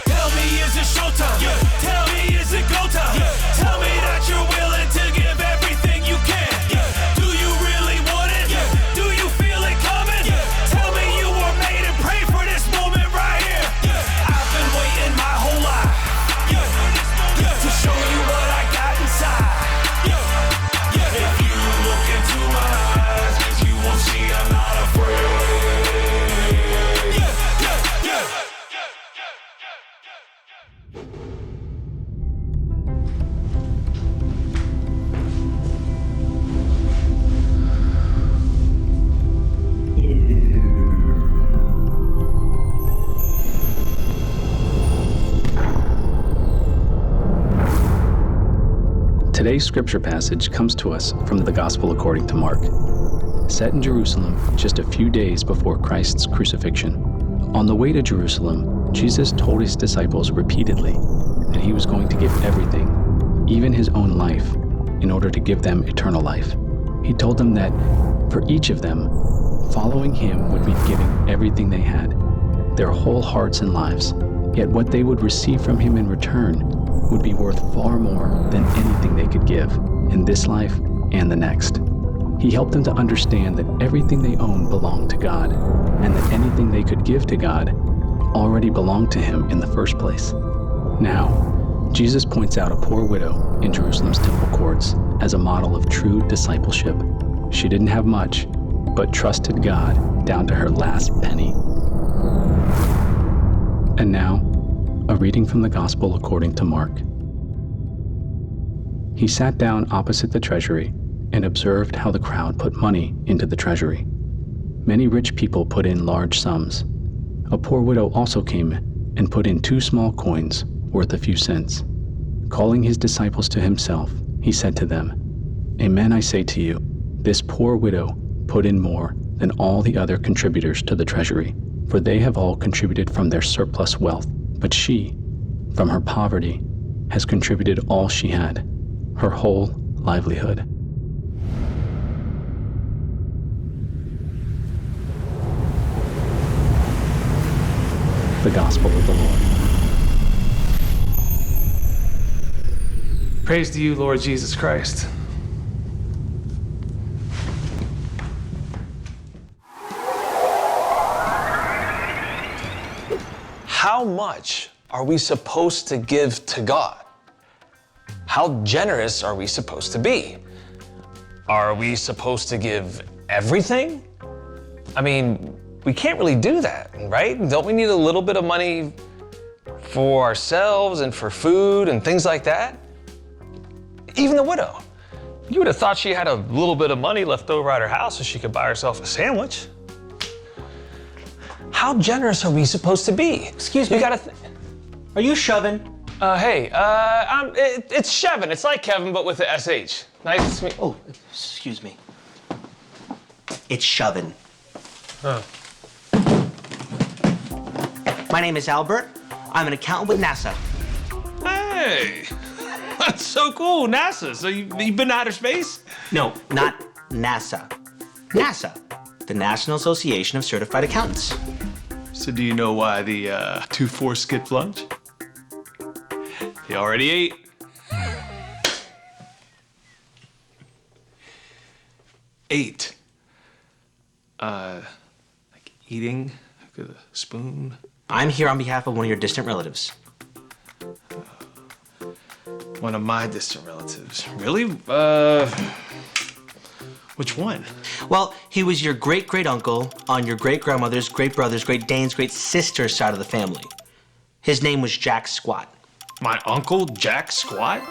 Tell me, is it showtime? Tell me, is it go time? Tell me that you're willing to give everything you can. Do you really want it? Do you feel it coming? Tell me you were made and pray for this moment right here. I've been waiting my whole life to show you what I got inside. If you look into my eyes, cause you won't see I'm not afraid. Today's scripture passage comes to us from the Gospel according to Mark. Set in Jerusalem just a few days before Christ's crucifixion. On the way to Jerusalem, Jesus told his disciples repeatedly that he was going to give everything, even his own life, in order to give them eternal life. He told them that for each of them, following him would mean giving everything they had, their whole hearts and lives. Yet what they would receive from him in return would be worth far more than anything they could give in this life and the next. He helped them to understand that everything they owned belonged to God, and that anything they could give to God already belonged to him in the first place. Now, Jesus points out a poor widow in Jerusalem's temple courts as a model of true discipleship. She didn't have much, but trusted God down to her last penny. And now, a reading from the Gospel according to Mark. He sat down opposite the treasury and observed how the crowd put money into the treasury. Many rich people put in large sums. A poor widow also came and put in 2 small coins worth a few cents. Calling his disciples to himself, he said to them, "Amen, I say to you, this poor widow put in more than all the other contributors to the treasury, for they have all contributed from their surplus wealth. But she, from her poverty, has contributed all she had, her whole livelihood." The Gospel of the Lord. Praise to you, Lord Jesus Christ. How much are we supposed to give to God? How generous are we supposed to be? Are we supposed to give everything? I mean, we can't really do that, right? Don't we need a little bit of money for ourselves and for food and things like that? Even the widow. You would have thought she had a little bit of money left over at her house so she could buy herself a sandwich. How generous are we supposed to be? Excuse me. You gotta Are you Shevin? It's Shevin. It's like Kevin, but with the SH. Nice to meet. Oh, excuse me. It's Shevin. Huh. My name is Albert. I'm an accountant with NASA. Hey, that's so cool, NASA. So you've been to outer space? No, not NASA. NASA, the National Association of Certified Accountants. So do you know why the 2-4 skipped lunch? He already ate. Ate. Like eating with a spoon. I'm here on behalf of one of your distant relatives. One of my distant relatives. Really? Which one? Well, he was your great-great-uncle on your great-grandmother's, great-brother's, great-dane's, great-sister's side of the family. His name was Jack Squat. My uncle Jack Squat?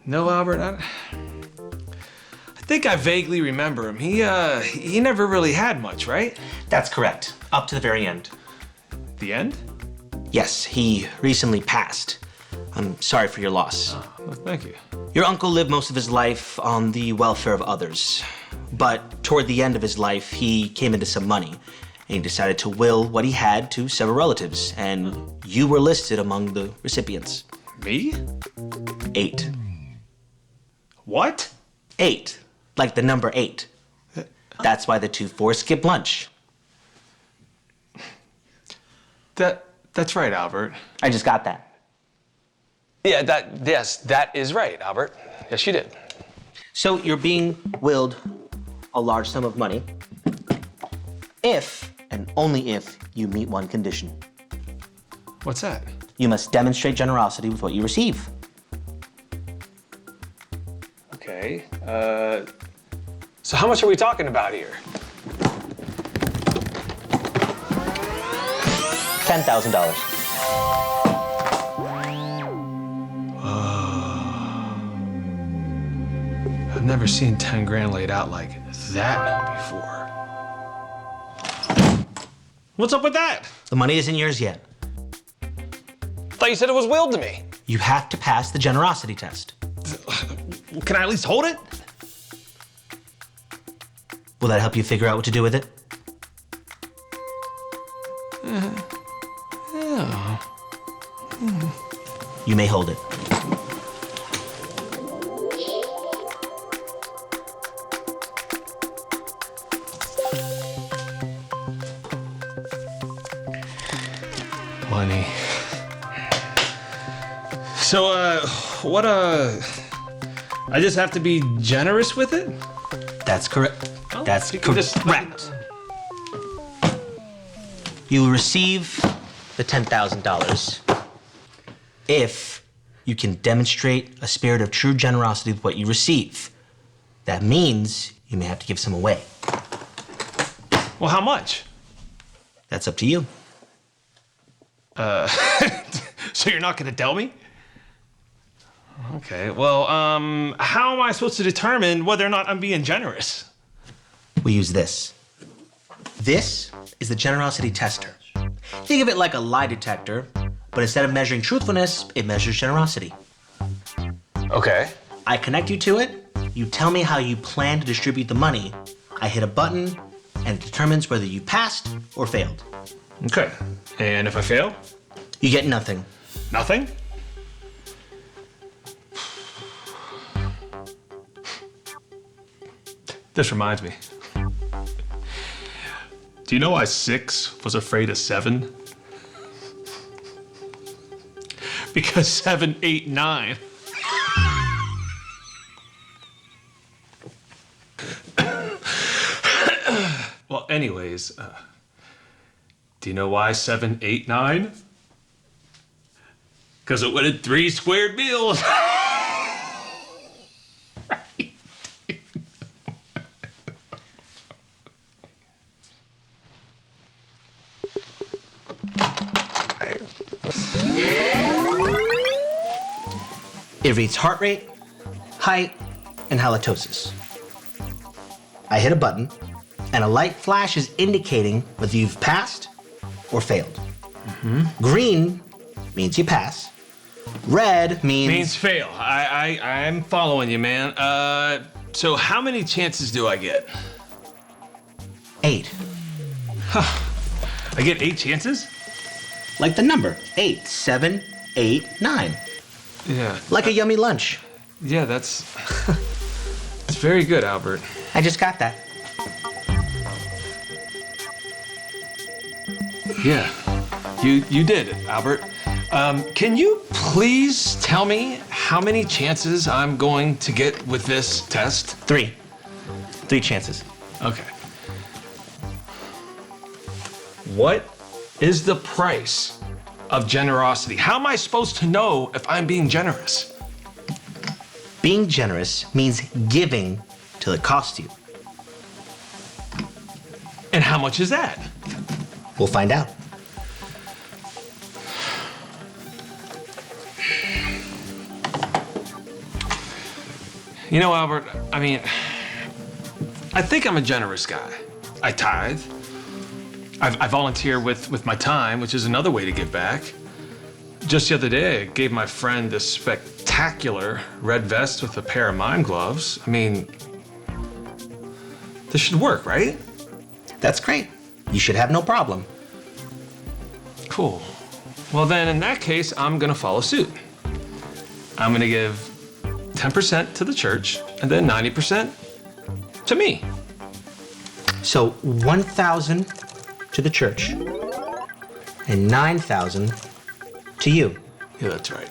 No, Albert, I think I vaguely remember him. He never really had much, right? That's correct, up to the very end. The end? Yes, he recently passed. I'm sorry for your loss. Oh, well, thank you. Your uncle lived most of his life on the welfare of others. But toward the end of his life, he came into some money, and he decided to will what he had to several relatives, and you were listed among the recipients. Me? 8. What? 8, like the number 8. That's why the 2-4 skipped lunch. That's right, Albert. I just got that. Yeah, that is right, Albert. Yes, you did. So you're being willed a large sum of money if, and only if, you meet one condition. What's that? You must demonstrate generosity with what you receive. Okay. So how much are we talking about here? $10,000. I've never seen 10 grand laid out like that before. What's up with that? The money isn't yours yet. I thought you said it was willed to me. You have to pass the generosity test. Can I at least hold it? Will that help you figure out what to do with it? Yeah. You may hold it. Money. So, I just have to be generous with it? That's correct. That's you can just- correct. You will receive the $10,000 if you can demonstrate a spirit of true generosity with what you receive. That means you may have to give some away. Well, how much? That's up to you. So you're not gonna tell me? Okay, well, how am I supposed to determine whether or not I'm being generous? We use this. This is the generosity tester. Think of it like a lie detector, but instead of measuring truthfulness, it measures generosity. Okay. I connect you to it, you tell me how you plan to distribute the money, I hit a button, and it determines whether you passed or failed. Okay, and if I fail? You get nothing. Nothing? This reminds me. Do you know why 6 was afraid of 7? Because 7, 8, 9. Well, anyways, do you know why 7, 8, 9? Because it wanted 3 squared meals. It reads heart rate, height, and halitosis. I hit a button, and a light flashes indicating whether you've passed or failed. Green means you pass. Red Means fail. I'm following you, man. So how many chances do I get? 8. I get 8 chances? Like the number 8, 7, 8, 9. Yeah. Like a yummy lunch. Yeah, that's it's very good, Albert. I just got that. Yeah. You did, Albert. Can you please tell me how many chances I'm going to get with this test? 3. 3 chances. Okay. What is the price of generosity? How am I supposed to know if I'm being generous? Being generous means giving till it costs you. And how much is that? We'll find out. You know, Albert, I mean, I think I'm a generous guy. I tithe. I volunteer with my time, which is another way to give back. Just the other day, I gave my friend this spectacular red vest with a pair of mime gloves. I mean, this should work, right? That's great. You should have no problem. Cool. Well, then in that case, I'm gonna follow suit. I'm gonna give 10% to the church and then 90% to me. So 1,000 to the church, and 9,000 to you. Yeah, that's right.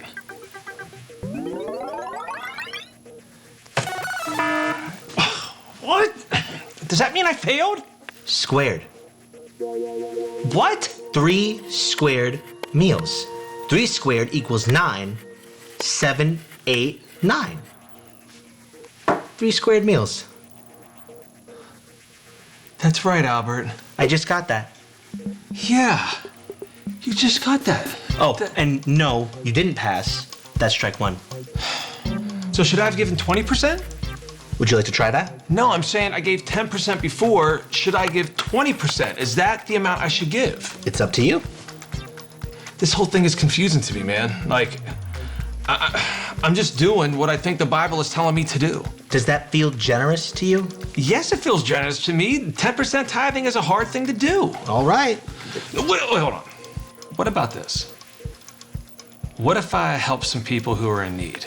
What? Does that mean I failed? Squared. What? 3 squared meals. 3 squared equals 9. 7, 8, 9. 3 squared meals. That's right, Albert. I just got that. Yeah, you just got that. Oh, and no, you didn't pass. That's strike 1. So should I have given 20%? Would you like to try that? No, I'm saying I gave 10% before. Should I give 20%? Is that the amount I should give? It's up to you. This whole thing is confusing to me, man. Like, I'm just doing what I think the Bible is telling me to do. Does that feel generous to you? Yes, it feels generous to me. 10% tithing is a hard thing to do. All right. Wait, hold on. What about this? What if I help some people who are in need?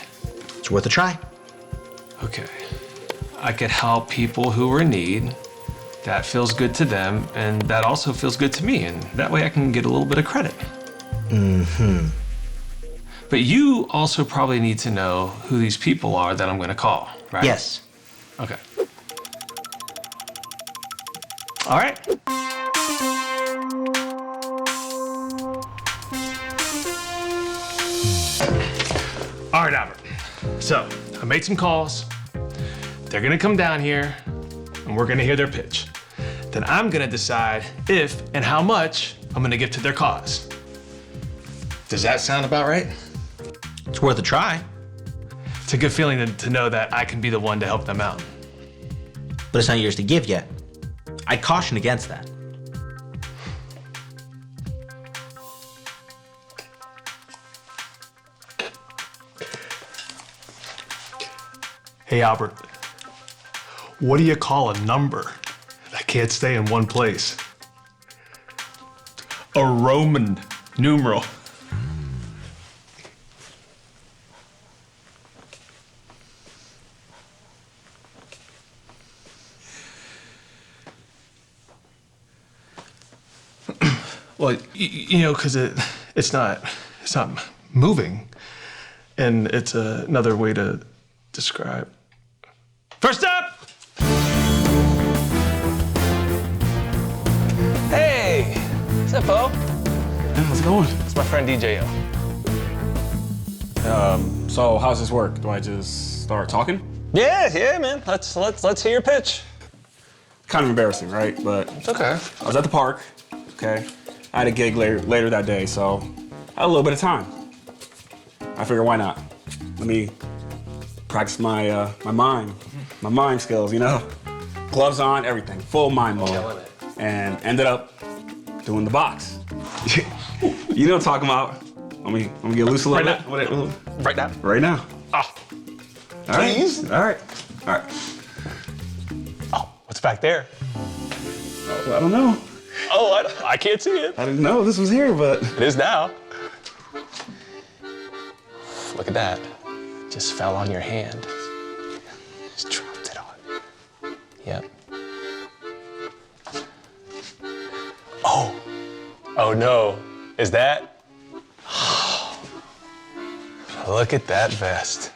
It's worth a try. Okay. I could help people who are in need. That feels good to them, and that also feels good to me, and that way I can get a little bit of credit. Mm-hmm. But you also probably need to know who these people are that I'm going to call, right? Yes. Okay. All right. All right, Albert. So I made some calls. They're gonna come down here and we're gonna hear their pitch. Then I'm gonna decide if and how much I'm gonna give to their cause. Does that sound about right? It's worth a try. It's a good feeling to know that I can be the one to help them out. But it's not yours to give yet. I caution against that. Hey, Albert, what do you call a number that can't stay in one place? A Roman numeral. Well, you know, because it's not moving, and it's another way to describe. First up! Hey! What's up, Bo? Hey, how's it going? It's my friend DJO. So how's this work? Do I just start talking? Yeah, man. Let's hear your pitch. Kind of embarrassing, right? But It's okay. I was at the park, okay? I had a gig later that day, so I had a little bit of time. I figured, why not? Let me practice my mime skills, you know? Gloves on, everything, full mime mode. Killing it. And ended up doing the box. You know what I'm talking about. Let me get loose a little Right bit. now. Right now. Right now. Oh. All right. Please? All right. All right. Oh, what's back there? Well, I don't know. Oh, I can't see it. I didn't know this was here, but It is now. Look at that. Just fell on your hand. Just dropped it on. Yep. Oh no. Is that? Look at that vest.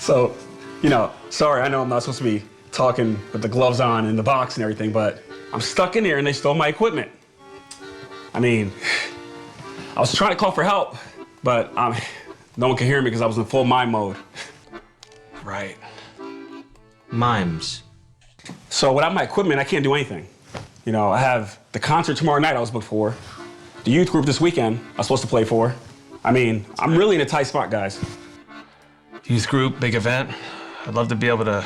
so, you know, sorry, I know I'm not supposed to be talking with the gloves on and the box and everything, but I'm stuck in here and they stole my equipment. I mean, I was trying to call for help, but no one could hear me because I was in full mime mode. Right. Mimes. So without my equipment, I can't do anything. You know, I have the concert tomorrow night I was booked for, the youth group this weekend I was supposed to play for. I mean, I'm really in a tight spot, guys. Youth group, big event. I'd love to be able to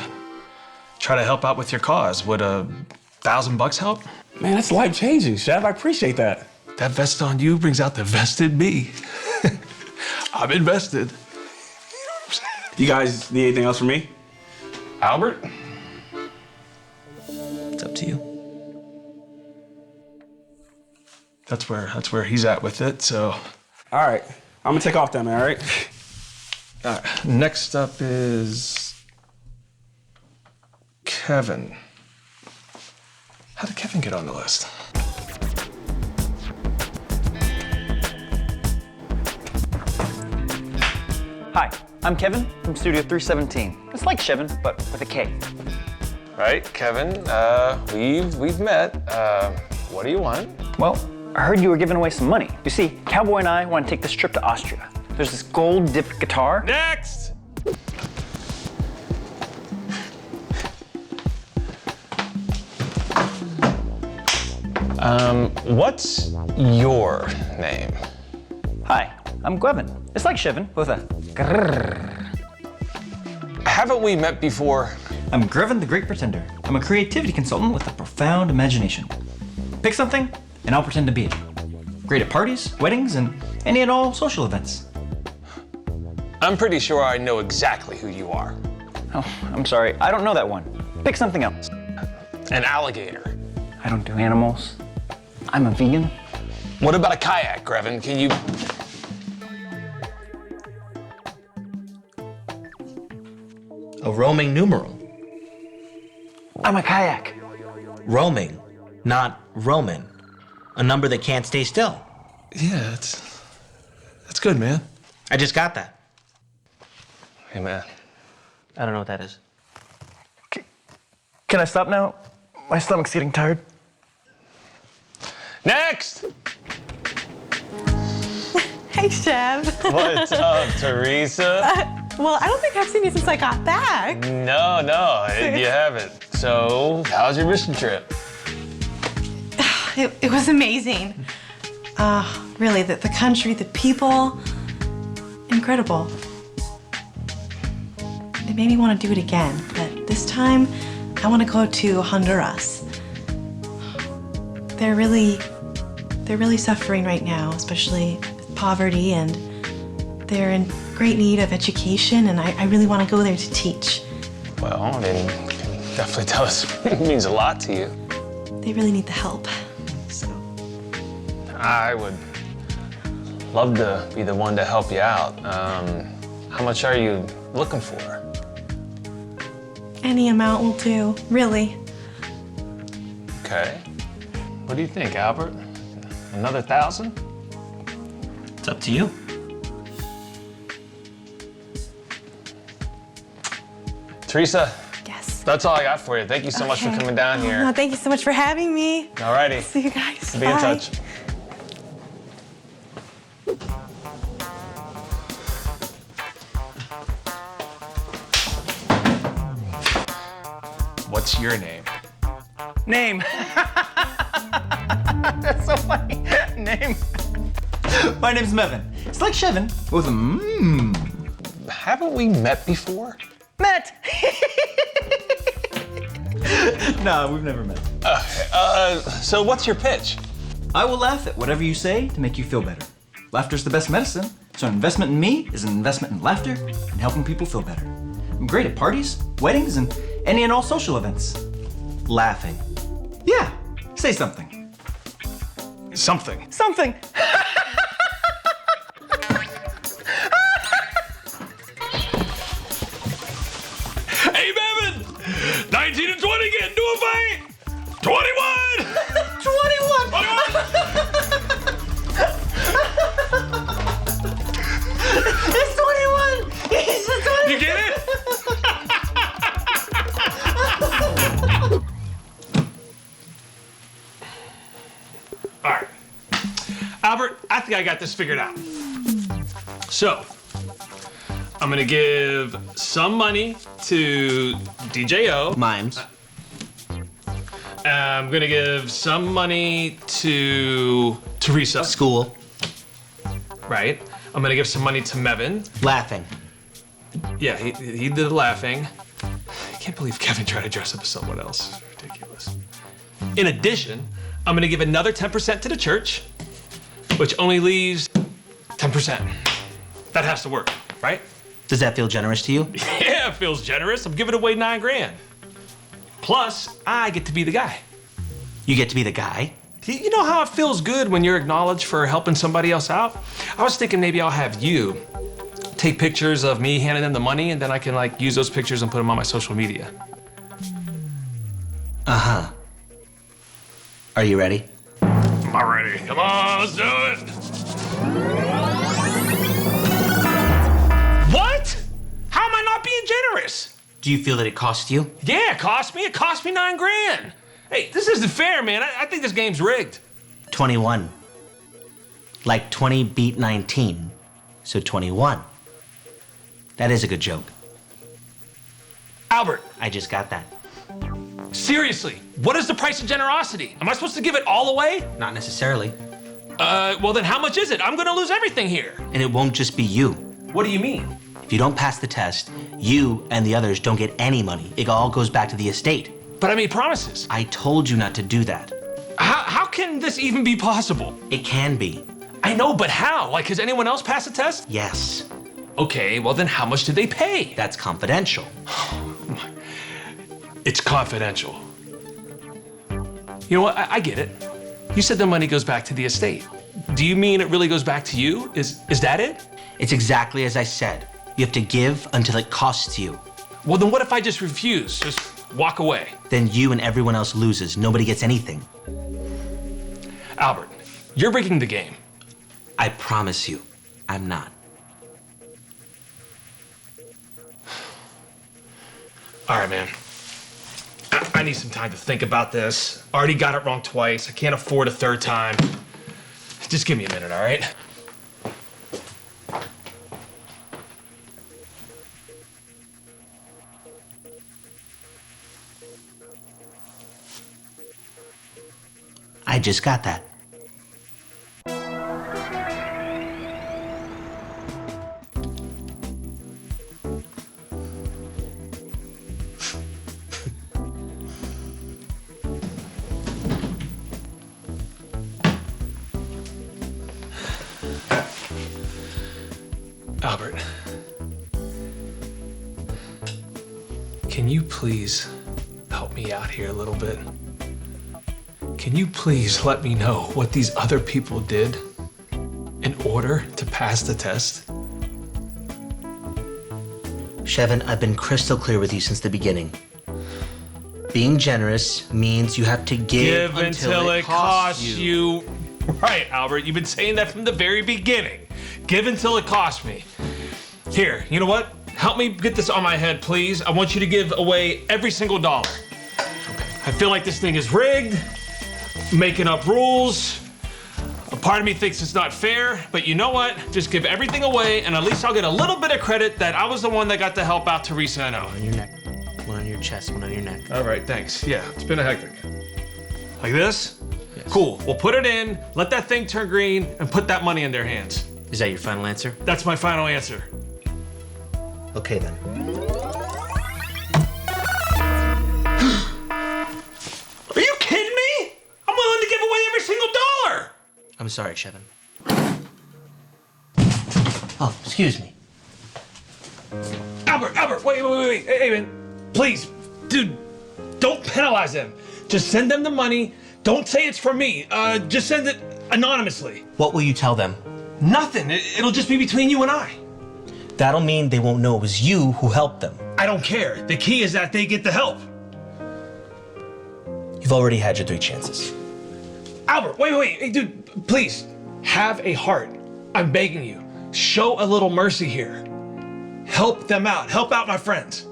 try to help out with your cause. Would $1,000 help? Man, that's life-changing, Chev. I appreciate that. That vest on you brings out the vested me. I'm invested. You guys need anything else from me? Albert? It's up to you. That's where he's at with it, so. All right, I'm gonna take off then, man, all right? All right. Next up is Kevin. How did Kevin get on the list? Hi, I'm Kevin from Studio 317. It's like Shevin, but with a K. Right, Kevin, we've met. What do you want? Well, I heard you were giving away some money. You see, Cowboy and I want to take this trip to Austria. There's this gold-dipped guitar. Next! What's your name? Hi, I'm Gwevin. It's like Shevin, with a grrr. Haven't we met before? I'm Grevin the Great Pretender. I'm a creativity consultant with a profound imagination. Pick something, and I'll pretend to be it. Great at parties, weddings, and any and all social events. I'm pretty sure I know exactly who you are. Oh, I'm sorry, I don't know that one. Pick something else. An alligator. I don't do animals. I'm a vegan. What about a kayak, Grevin? Can you... A roaming numeral. I'm a kayak. Roaming, not Roman. A number that can't stay still. Yeah, that's good, man. I just got that. Hey, man. I don't know what that is. Can I stop now? My stomach's getting tired. Next! Hey, Chev. What's up, Teresa? Well, I don't think I've seen you since I got back. No, you haven't. So, how's your mission trip? It was amazing. Really, the country, the people, incredible. It made me want to do it again, but this time I want to go to Honduras. They're really suffering right now, especially with poverty, and they're in great need of education, and I really want to go there to teach. Well, I mean, you can definitely tell us it means a lot to you. They really need the help, so. I would love to be the one to help you out. How much are you looking for? Any amount will do, really. Okay. What do you think, Albert? Another 1,000? It's up to you. Teresa, Yes. that's all I got for you. Thank you so much for Okay. coming down here. No, thank you so much for having me. Alrighty. See you guys. Be in Bye. touch. What's your name? Name. That's so funny. Name. My name's Mevin. It's like Shevin with a Haven't we met before? Met. No, we've never met. So what's your pitch? I will laugh at whatever you say to make you feel better. Laughter's the best medicine, so an investment in me is an investment in laughter and helping people feel better. I'm great at parties, weddings, and any and all social events. Laughing. Yeah, say something. Something. Something. Hey, Bevan! 19 and 20 get into a fight! 21! 21. It's 21. It's 21. You get it? All right. Albert, I think I got this figured out. So, I'm gonna give some money to DJO. Mimes. I'm gonna give some money to Teresa. School. Right. I'm gonna give some money to Mevin. Laughing. Yeah, he did the laughing. I can't believe Kevin tried to dress up as someone else. It's ridiculous. In addition, I'm gonna give another 10% to the church, which only leaves 10%. That has to work, right? Does that feel generous to you? Yeah, it feels generous. I'm giving away $9,000. Plus, I get to be the guy. You get to be the guy? You know how it feels good when you're acknowledged for helping somebody else out? I was thinking maybe I'll have you take pictures of me handing them the money, and then I can like use those pictures and put them on my social media. Uh-huh. Are you ready? I'm ready. Come on, let's do it. What? How am I not being generous? Do you feel that it cost you? Yeah, it cost me. It cost me $9,000. Hey, this isn't fair, man. I think this game's rigged. 21. Like 20 beat 19, so 21. That is a good joke. Albert, I just got that. seriously, what is the price of generosity? Am I supposed to give it all away? Not necessarily. Well then how much is it? I'm gonna lose everything here. And it won't just be you. What do you mean? If you don't pass the test, you and the others don't get any money. It all goes back to the estate. But I made promises. I told you not to do that. How can this even be possible? It can be. I know, but how? Like, has anyone else passed the test? Yes. Okay, well then how much did they pay? That's confidential. It's confidential. You know what, I get it. You said the money goes back to the estate. Do you mean it really goes back to you? Is that it? It's exactly as I said. You have to give until it costs you. Well then what if I just refuse? Just walk away? Then you and everyone else loses. Nobody gets anything. Albert, you're rigging the game. I promise you, I'm not. All right, man. I need some time to think about this. Already got it wrong twice. I can't afford a third time. Just give me a minute, all right? I just got that. Albert, can you please help me out here a little bit? Can you please let me know what these other people did in order to pass the test? Shevin, I've been crystal clear with you since the beginning. Being generous means you have to give until it costs you. Right, Albert, you've been saying that from the very beginning. Give until it costs me. Here, you know what? Help me get this on my head, please. I want you to give away every single dollar. I feel like this thing is rigged, making up rules. A part of me thinks it's not fair, but you know what? Just give everything away, and at least I'll get a little bit of credit that I was the one that got to help out Teresa and On your neck, one on your chest, one on your neck. All right, thanks. Yeah, it's been a hectic. Like this? Yes. Cool. We'll put it in, let that thing turn green, and put that money in their hands. Is that your final answer? That's my final answer. Okay then. Are you kidding me? I'm willing to give away every single dollar. I'm sorry, Shevin. Oh, excuse me. Albert, wait. Hey, man, please, dude, don't penalize them. Just send them the money. Don't say it's from me. Just send it anonymously. What will you tell them? Nothing. It'll just be between you and I. That'll mean they won't know it was you who helped them. I don't care. The key is that they get the help. You've already had your 3 chances. Albert, wait. Hey, dude, please, have a heart. I'm begging you. Show a little mercy here. Help them out. Help out my friends.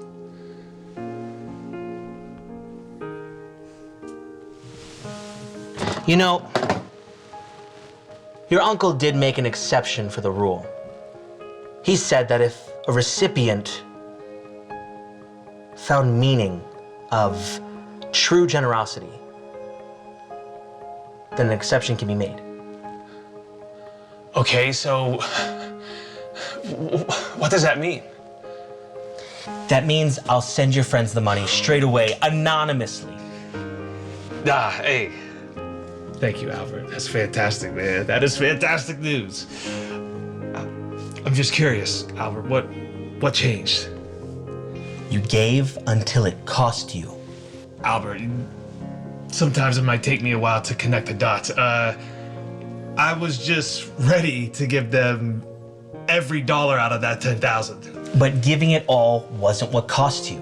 You know, your uncle did make an exception for the rule. He said that if a recipient found meaning of true generosity, then an exception can be made. Okay, so what does that mean? That means I'll send your friends the money straight away, anonymously. Hey. Thank you, Albert. That's fantastic, man. That is fantastic news. I'm just curious, Albert, What changed? You gave until it cost you. Albert, sometimes it might take me a while to connect the dots. I was just ready to give them every dollar out of that 10,000. But giving it all wasn't what cost you.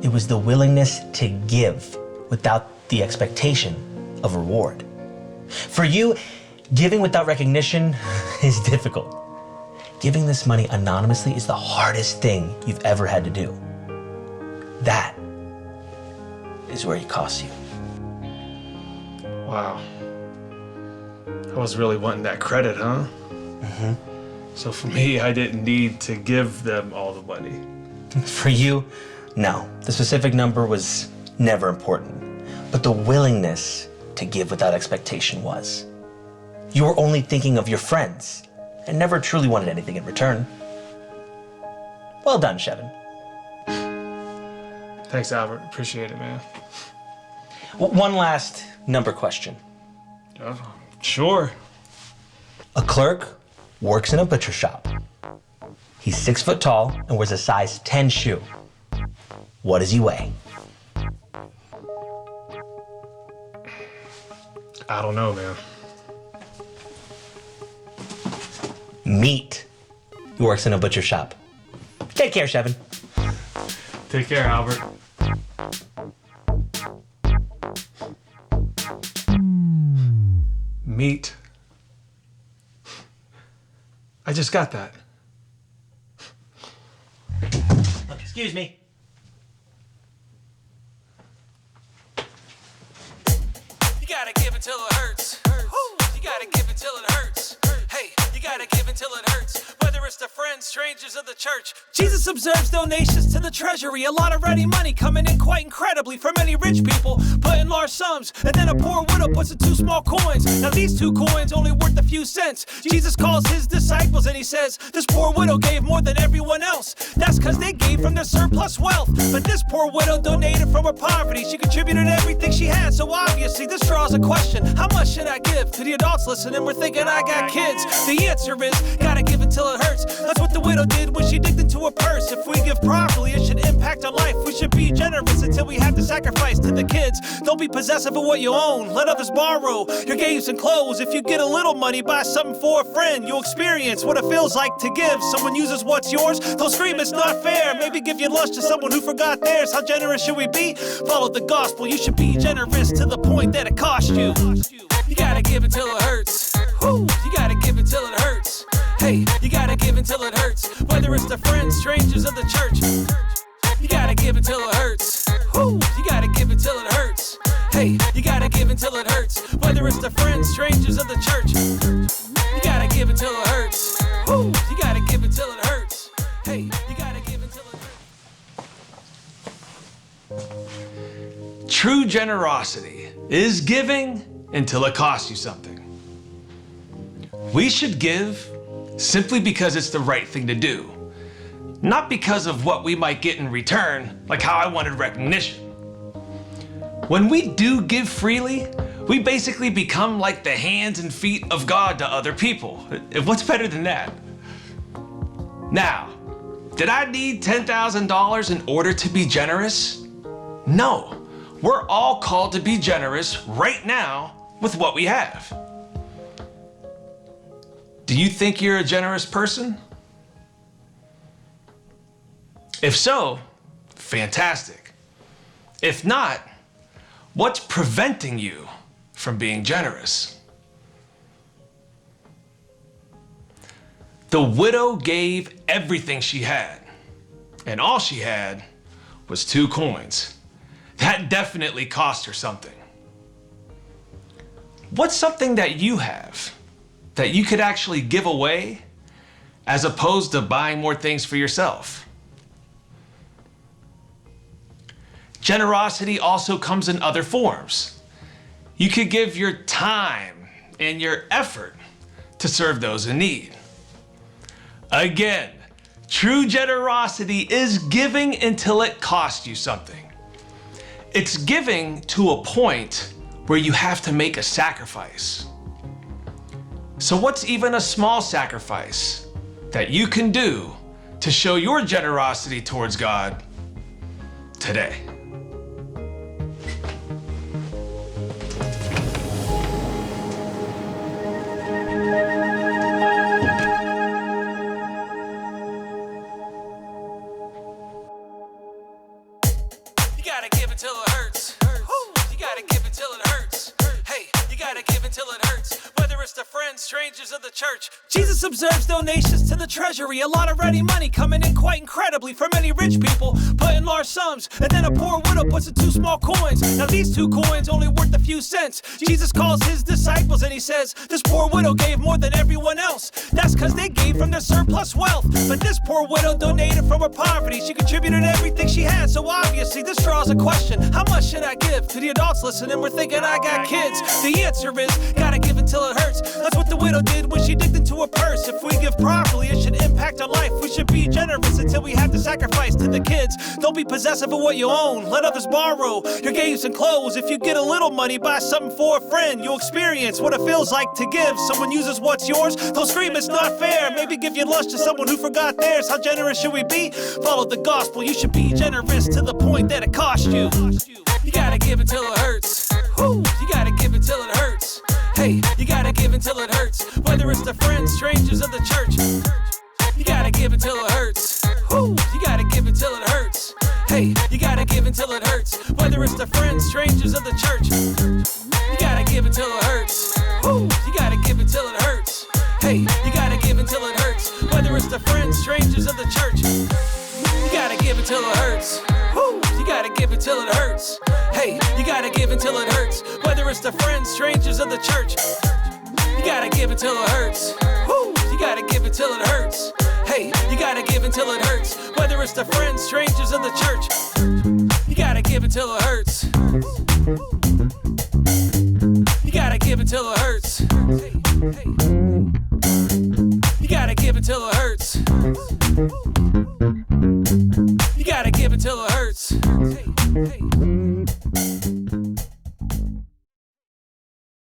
It was the willingness to give without the expectation of reward. For you, giving without recognition is difficult. Giving this money anonymously is the hardest thing you've ever had to do. That is where it costs you. Wow. I was really wanting that credit, huh? Mm-hmm. So for me, I didn't need to give them all the money. For you, no. The specific number was never important. But the willingness to give without expectation was. You were only thinking of your friends and never truly wanted anything in return. Well done, Shevin. Thanks, Albert. Appreciate it, man. One last number question. Sure. A clerk works in a butcher shop. He's 6 foot tall and wears a size 10 shoe. What does he weigh? I don't know, man. Meat. He works in a butcher shop. Take care, Shevin. Take care, Albert. Meat. I just got that. Excuse me. You gotta give until it hurts. You gotta give until it hurts. Hey, you gotta give until it hurts. Whether it's to friends, strangers, or the church. Jesus observes donations to the treasury. A lot of ready money coming in quite incredibly for many rich people, putting large sums. And then a poor widow puts in 2 small coins. Now these 2 coins only worth a few cents. Jesus calls his disciples and he says, this poor widow gave more than everyone else. That's cause they gave from their surplus wealth. But this poor widow donated from her poverty. She contributed everything she had. So obviously this draws a question. How much should I give? To the adults listening, we're thinking I got kids. The answer is, gotta give until it hurts. That's what the widow did when she digged into her purse. If we give properly, it should impact our life. We should be generous until we have to sacrifice to the kids. Don't be possessive of what you own. Let others borrow your games and clothes. If you get a little money, buy something for a friend. You'll experience what it feels like to give. Someone uses what's yours, don't scream it's not fair. Maybe give your lunch to someone who forgot theirs. How generous should we be? Follow the gospel. You should be generous to the point that it costs you. You gotta give until it hurts. You gotta give until it hurts. Hey, you gotta give until it hurts. Whether it's to friends, strangers, or the church. You gotta give until it hurts. You gotta give until it hurts. Hey, you gotta give until it hurts. Whether it's to friends, strangers, or the church. You gotta give until it hurts. You gotta give until it hurts. Hey, you gotta give until it hurts. True generosity is giving until it costs you something. We should give simply because it's the right thing to do, not because of what we might get in return, like how I wanted recognition. When we do give freely, we basically become like the hands and feet of God to other people. What's better than that? Now, did I need $10,000 in order to be generous? No. We're all called to be generous right now with what we have. Do you think you're a generous person? If so, fantastic. If not, what's preventing you from being generous? The widow gave everything she had, and all she had was 2 coins. That definitely cost her something. What's something that you have that you could actually give away as opposed to buying more things for yourself? Generosity also comes in other forms. You could give your time and your effort to serve those in need. Again, true generosity is giving until it costs you something. It's giving to a point where you have to make a sacrifice. So what's even a small sacrifice that you can do to show your generosity towards God today? You gotta give until it hurts. You gotta give until it hurts. Hey, you gotta give until it hurts. Whether it's to friends, strangers, or the church. Jesus observes donations to the treasury. A lot of ready money coming in quite incredibly from many rich people, putting large sums. And then a poor widow puts in 2 small coins. Now these 2 coins only worth a few cents. Jesus calls his disciples and he says, this poor widow gave more than everyone else. That's cause they gave from their surplus wealth. But this poor widow donated from her poverty. She contributed everything she had. So obviously this draws a question. How much should I give? To the adults listening, we're thinking I got kids. The answer is, gotta give until it hurts. That's what the widow did when she digged into her purse. If we give properly, it should impact our life. We should be generous until we have to sacrifice to the kids. Don't be possessive of what you own. Let others borrow your games and clothes. If you get a little money, buy something for a friend. You'll experience what it feels like to give. Someone uses what's yours, don't scream it's not fair. Maybe give your lunch to someone who forgot theirs. How generous should we be? Follow the gospel. You should be generous to the point that it costs you. You gotta give until it hurts. You gotta give until it hurts. Hey, you gotta give until it hurts. Whether it's to friends, strangers, or the church. You gotta give until it hurts. You gotta give until it hurts. Hey, you gotta give until it hurts. Whether it's to friends, strangers, or the church. You gotta give until it hurts. You gotta give until it hurts. Hey, you gotta give until it hurts. Whether it's to friends, strangers, or the church. You gotta give until it hurts. You gotta give until it hurts. Hey, you gotta give until it hurts. Whether it's to friends, strangers, or the church. You gotta give until it hurts. You gotta give until it hurts. Hey, you gotta give until it hurts. Whether it's to friends, strangers, or the church. You gotta give until it hurts. You gotta give until it hurts. You gotta give until it hurts. You gotta give until it hurts.